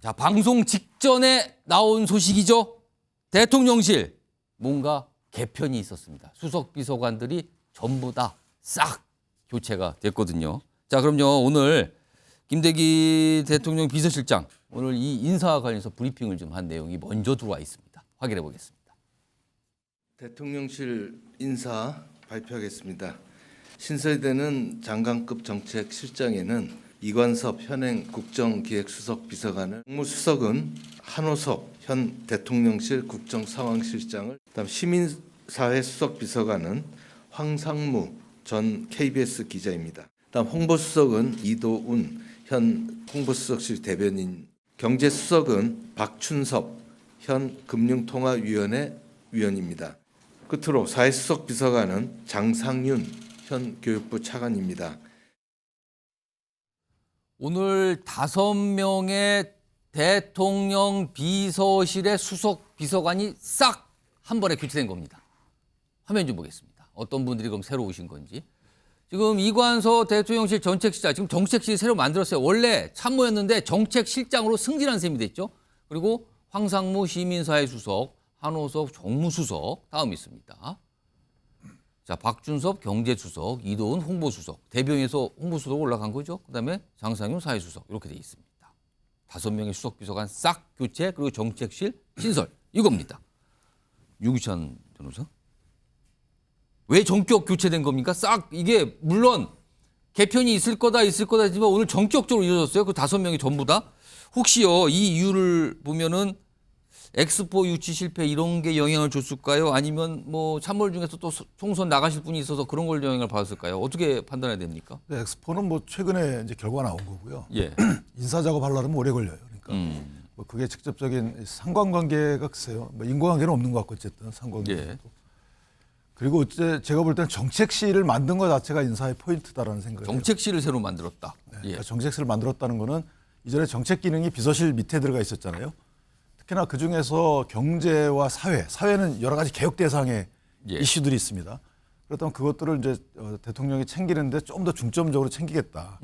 자, 방송 직전에 나온 소식이죠. 대통령실 뭔가 개편이 있었습니다. 수석 비서관들이 전부 다 싹 교체가 됐거든요. 자, 그럼요. 오늘 김대기 대통령 비서실장 오늘 이 인사와 관련해서 브리핑을 좀 한 내용이 먼저 들어와 있습니다. 확인해 보겠습니다. 대통령실 인사 발표하겠습니다. 신설되는 장관급 정책실장에는 이관섭 현행 국정기획수석 비서관을, 국무수석은 한호섭 현 대통령실 국정상황실장을, 그다음 시민사회 수석 비서관은 황상무 전 KBS 기자입니다. 그다음 홍보수석은 이도운 현 홍보수석실 대변인, 경제수석은 박춘섭 현 금융통화위원회 위원입니다. 끝으로 사회수석 비서관은 장상윤 현 교육부 차관입니다. 오늘 5명의 대통령 비서실의 수석 비서관이 싹 한 번에 교체된 겁니다. 화면 좀 보겠습니다. 어떤 분들이 그럼 새로 오신 건지. 지금 이관서 대통령실 정책실장, 지금 정책실이 새로 만들었어요. 원래 참모였는데 정책실장으로 승진한 셈이 됐죠. 그리고 황상무 시민사회 수석, 한호섭 정무수석 다음 있습니다. 자, 박준섭 경제수석, 이도훈 홍보수석, 대변인에서 홍보수석 올라간 거죠. 그다음에 장상윤 사회수석 이렇게 돼 있습니다. 5명의 수석 비서관 싹 교체, 그리고 정책실 신설 이겁니다. 유기찬 변호사. 왜 전격 교체된 겁니까? 싹 이게 물론 개편이 있을 거다 했지만 오늘 전격적으로 이루어졌어요. 그 5명이 전부 다. 혹시요 이 이유를 보면은 엑스포 유치 실패 이런 게 영향을 줬을까요? 아니면 뭐 참모들 중에서 또 총선 나가실 분이 있어서 그런 걸 영향을 받았을까요? 어떻게 판단해야 됩니까? 네, 엑스포는 뭐 최근에 이제 결과가 나온 거고요. 예. 인사 작업 하려면 오래 걸려요. 그러니까 뭐 그게 직접적인 상관관계가 글쎄요. 뭐 인과관계는 없는 것 같고 어쨌든 상관관계도. 예. 그리고 제가 볼 때는 정책실을 만든 것 자체가 인사의 포인트다라는 생각을 해요. 정책실을 새로 만들었다. 네, 예. 그러니까 정책실을 만들었다는 거는 이전에 정책 기능이 비서실 밑에 들어가 있었잖아요. 특히나 그중에서 경제와 사회는 여러 가지 개혁 대상의 예. 이슈들이 있습니다. 그렇다면 그것들을 이제 대통령이 챙기는데 좀 더 중점적으로 챙기겠다.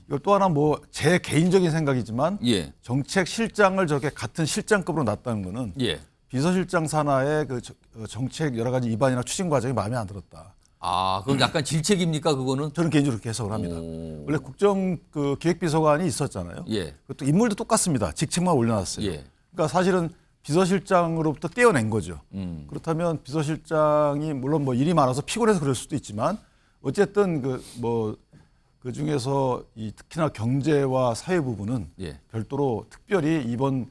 이걸 또 하나 뭐 제 개인적인 생각이지만 예. 정책실장을 저렇게 같은 실장급으로 놨다는 거는 예. 비서실장 산하의 그 정책 여러 가지 입안이나 추진 과정이 마음에 안 들었다. 아, 그럼 약간 질책입니까 그거는? 저는 개인적으로 그렇게 해석을 합니다. 오. 원래 국정 그 기획비서관이 있었잖아요. 예. 그것도 인물도 똑같습니다. 직책만 올려놨어요. 예. 그러니까 사실은 비서실장으로부터 떼어낸 거죠. 그렇다면 비서실장이 물론 뭐 일이 많아서 피곤해서 그럴 수도 있지만 어쨌든 그 중에서 이 특히나 경제와 사회 부분은 예. 별도로 특별히 이번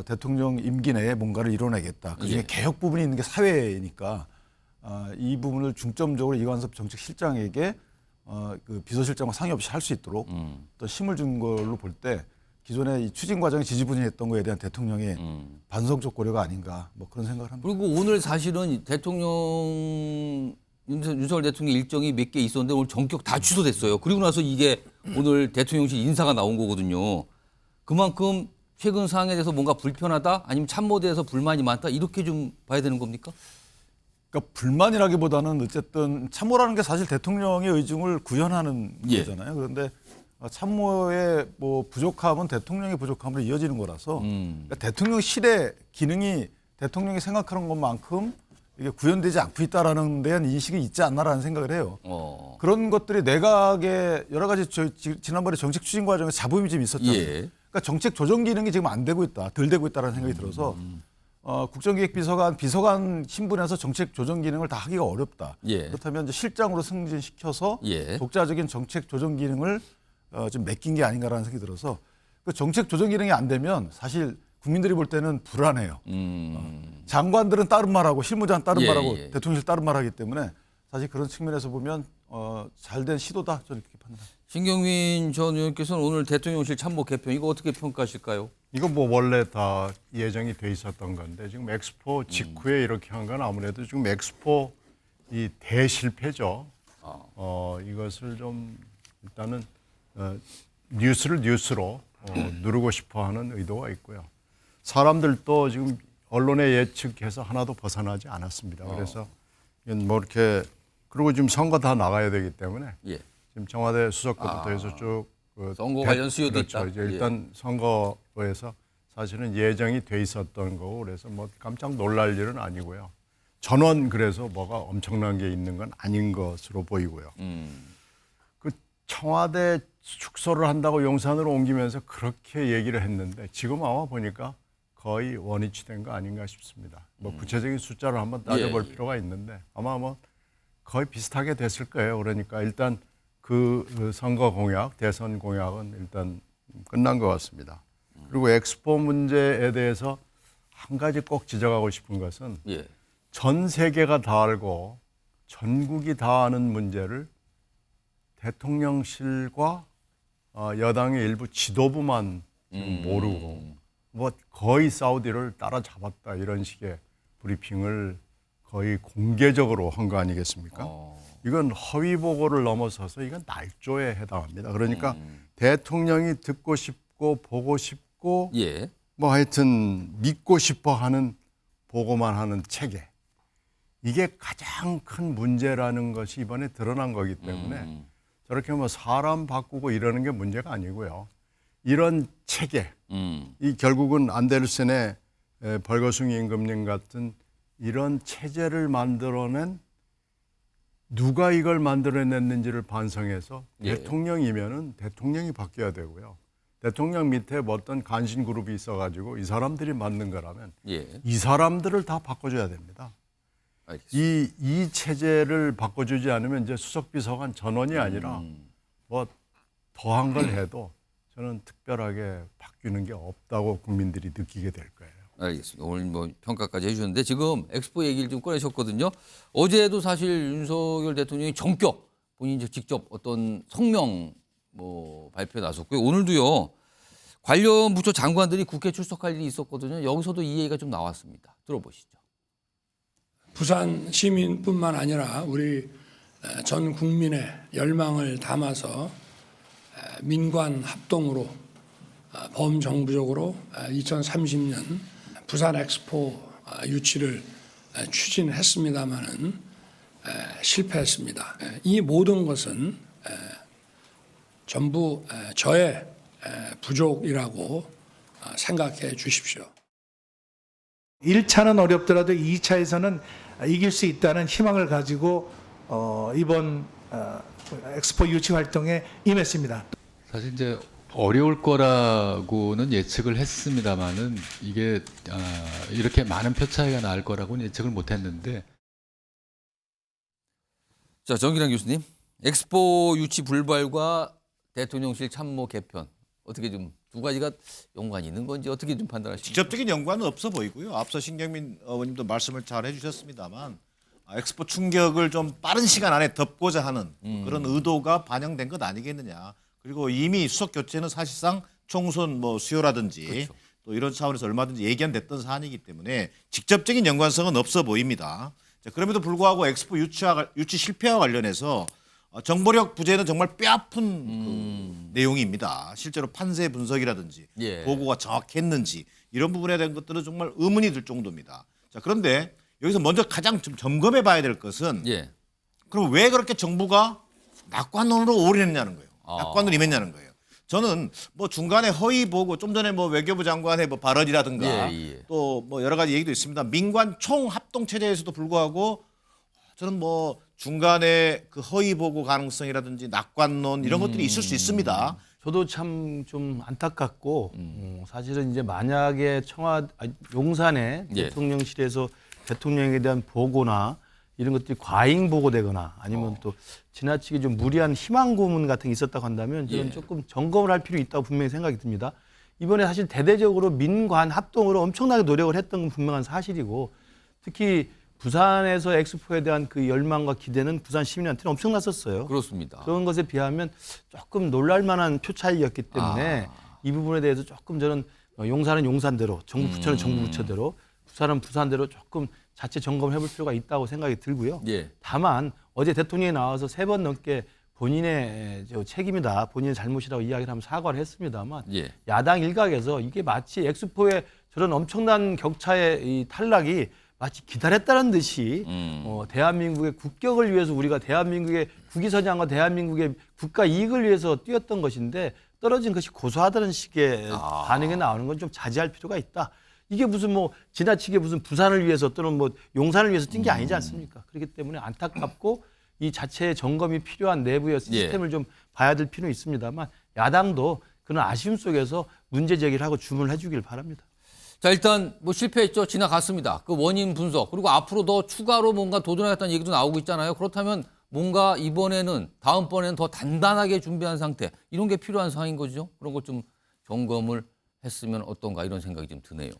대통령 임기 내에 뭔가를 이뤄내겠다. 그중에 예. 개혁 부분이 있는 게 사회니까 이 부분을 중점적으로 이관섭 정책실장에게 그 비서실장과 상의 없이 할 수 있도록 또 힘을 준 걸로 볼 때 기존의 이 추진 과정이 지지분이했던 거에 대한 대통령의 반성적 고려가 아닌가 뭐 그런 생각을 합니다. 그리고 오늘 사실은 대통령 윤석열 대통령 일정이 몇 개 있었는데 오늘 전격 다 취소됐어요. 그리고 나서 이게 오늘 대통령실 인사가 나온 거거든요. 그만큼 최근 상황에 대해서 뭔가 불편하다 아니면 참모대에서 불만이 많다 이렇게 좀 봐야 되는 겁니까? 그러니까 불만이라기보다는 어쨌든 참모라는 게 사실 대통령의 의중을 구현하는 예. 거잖아요. 그런데 참모의 뭐 부족함은 대통령의 부족함으로 이어지는 거라서 그러니까 대통령실의 기능이 대통령이 생각하는 것만큼 이게 구현되지 않고 있다라는 데한 인식이 있지 않나라는 생각을 해요. 그런 것들이 내각의 여러 가지 지난번에 정책 추진 과정에 잡음이 좀 있었잖아요. 예. 그러니까 정책 조정 기능이 지금 안 되고 있다, 덜 되고 있다라는 생각이 들어서 비서관 신분에서 정책 조정 기능을 다 하기가 어렵다. 예. 그렇다면 이제 실장으로 승진시켜서 예. 독자적인 정책 조정 기능을 좀 맡긴 게 아닌가라는 생각이 들어서 그 정책 조정 기능이 안 되면 사실 국민들이 볼 때는 불안해요. 장관들은 다른 말하고 실무자는 다른 예, 말하고 예. 대통령실 다른 말하기 때문에 사실 그런 측면에서 보면 잘된 시도다 저는 그렇게 판단합니다. 신경민 전 의원께서는 오늘 대통령실 참모 개편 이거 어떻게 평가하실까요? 이거 뭐 원래 다 예정이 돼 있었던 건데 지금 엑스포 직후에 이렇게 한 건 아무래도 지금 엑스포 이 대실패죠. 이것을 좀 일단은 뉴스를 뉴스로 누르고 싶어하는 의도가 있고요. 사람들도 지금 언론의 예측해서 하나도 벗어나지 않았습니다. 그래서 이건 뭐 이렇게 그리고 지금 선거 다 나가야 되기 때문에 예. 지금 청와대 수석부터 해서 쭉 선거 관련 수요도 그렇죠. 있다. 이제 일단 선거에서 사실은 예정이 돼 있었던 거고 그래서 뭐 깜짝 놀랄 일은 아니고요. 전원 그래서 뭐가 엄청난 게 있는 건 아닌 것으로 보이고요. 그 청와대 축소를 한다고 용산으로 옮기면서 그렇게 얘기를 했는데 지금 아마 보니까 거의 원위치된 거 아닌가 싶습니다. 뭐 구체적인 숫자를 한번 따져볼 예. 필요가 있는데 아마 뭐 거의 비슷하게 됐을 거예요. 그러니까 일단 그 선거 공약, 대선 공약은 일단 끝난 것 같습니다. 그리고 엑스포 문제에 대해서 한 가지 꼭 지적하고 싶은 것은 예. 전 세계가 다 알고 전국이 다 아는 문제를 대통령실과 여당의 일부 지도부만 모르고 뭐 거의 사우디를 따라잡았다 이런 식의 브리핑을 거의 공개적으로 한 거 아니겠습니까? 이건 허위 보고를 넘어서서 이건 날조에 해당합니다. 그러니까 대통령이 듣고 싶고 보고 싶고 예. 뭐 하여튼 믿고 싶어 하는 보고만 하는 체계. 이게 가장 큰 문제라는 것이 이번에 드러난 거기 때문에 저렇게 뭐 사람 바꾸고 이러는 게 문제가 아니고요. 이런 체계, 이 결국은 안데르센의 벌거숭이 임금님 같은 이런 체제를 만들어낸 누가 이걸 만들어냈는지를 반성해서 예. 대통령이면은 대통령이 바뀌어야 되고요. 대통령 밑에 뭐 어떤 간신 그룹이 있어가지고 이 사람들이 만든 거라면 예. 이 사람들을 다 바꿔줘야 됩니다. 알겠습니다. 이 체제를 바꿔주지 않으면 이제 수석비서관 전원이 아니라 뭐 더한 걸 해도 저는 특별하게 바뀌는 게 없다고 국민들이 느끼게 될 거예요. 알겠습니다. 오늘 뭐 평가까지 해주셨는데 지금 엑스포 얘기를 좀 꺼내셨거든요. 어제도 사실 윤석열 대통령이 전격 본인이 직접 어떤 성명 뭐 발표에 나섰고요. 오늘도요. 관련 부처 장관들이 국회 출석할 일이 있었거든요. 여기서도 이 얘기가 좀 나왔습니다. 들어보시죠. 부산 시민뿐만 아니라 우리 전 국민의 열망을 담아서 민관 합동으로 범정부적으로 2030년 부산 엑스포 유치를 추진했습니다마는 실패했습니다. 이 모든 것은 전부 저의 부족이라고 생각해 주십시오. 1차는 어렵더라도 2차에서는 이길 수 있다는 희망을 가지고 이번 엑스포 유치 활동에 임했습니다. 사실 이제 어려울 거라고는 예측을 했습니다만은 이게 이렇게 많은 표 차이가 날 거라고는 예측을 못했는데. 자, 정기랑 교수님, 엑스포 유치 불발과 대통령실 참모 개편 어떻게 좀 두 가지가 연관이 있는 건지 어떻게 좀 판단하십니까? 직접적인 연관은 없어 보이고요. 앞서 신경민 의원님도 말씀을 잘 해주셨습니다만 엑스포 충격을 좀 빠른 시간 안에 덮고자 하는 그런 의도가 반영된 것 아니겠느냐. 그리고 이미 수석 교체는 사실상 총선 뭐 수요라든지 그렇죠. 또 이런 차원에서 얼마든지 예견됐던 사안이기 때문에 직접적인 연관성은 없어 보입니다. 자, 그럼에도 불구하고 엑스포 유치 실패와 관련해서 정보력 부재는 정말 뼈아픈 그 내용입니다. 실제로 판세 분석이라든지 예. 보고가 정확했는지 이런 부분에 대한 것들은 정말 의문이 들 정도입니다. 자, 그런데 여기서 먼저 가장 좀 점검해 봐야 될 것은 예. 그럼 왜 그렇게 정부가 낙관론으로 올인했냐는 거예요. 낙관으로 임했냐는 거예요. 저는 뭐 중간에 허위 보고 좀 전에 뭐 외교부 장관의 뭐 발언이라든가 예. 또 뭐 여러 가지 얘기도 있습니다. 민관 총 합동 체제에서도 불구하고 저는 뭐 중간에 그 허위 보고 가능성이라든지 낙관론 이런 것들이 있을 수 있습니다. 저도 참 좀 안타깝고 사실은 이제 만약에 용산의 예. 대통령실에서 대통령에 대한 보고나 이런 것들이 과잉 보고되거나 아니면 또 지나치게 좀 무리한 희망 고문 같은 게 있었다고 한다면 저는 예. 조금 점검을 할 필요 있다고 분명히 생각이 듭니다. 이번에 사실 대대적으로 민관 합동으로 엄청나게 노력을 했던 건 분명한 사실이고 특히 부산에서 엑스포에 대한 그 열망과 기대는 부산 시민한테는 엄청났었어요. 그렇습니다. 그런 것에 비하면 조금 놀랄 만한 표 차이였기 때문에 이 부분에 대해서 조금 저는 용산은 용산대로, 정부 부처는 정부 부처대로, 부산은 부산대로 조금 자체 점검을 해볼 필요가 있다고 생각이 들고요. 예. 다만 어제 대통령이 나와서 3번 넘게 본인의 책임이다, 본인의 잘못이라고 이야기를 하면 사과를 했습니다만 예. 야당 일각에서 이게 마치 엑스포의 저런 엄청난 격차의 이 탈락이 마치 기다렸다는 듯이 대한민국의 국격을 위해서 우리가 대한민국의 국위선양과 대한민국의 국가 이익을 위해서 뛰었던 것인데 떨어진 것이 고소하다는 식의 반응이 나오는 건 좀 자제할 필요가 있다. 이게 무슨 뭐 지나치게 무슨 부산을 위해서 또는 뭐 용산을 위해서 뛴 게 아니지 않습니까? 그렇기 때문에 안타깝고 이 자체의 점검이 필요한 내부의 시스템을 좀 봐야 될 필요는 있습니다만 야당도 그런 아쉬움 속에서 문제 제기를 하고 주문을 해주길 바랍니다. 자, 일단 뭐 실패했죠. 지나갔습니다. 그 원인 분석. 그리고 앞으로 더 추가로 뭔가 도전하겠다는 얘기도 나오고 있잖아요. 그렇다면 뭔가 이번에는 다음번에는 더 단단하게 준비한 상태. 이런 게 필요한 상황인 거죠. 그런 것 좀 점검을 했으면 어떤가 이런 생각이 좀 드네요.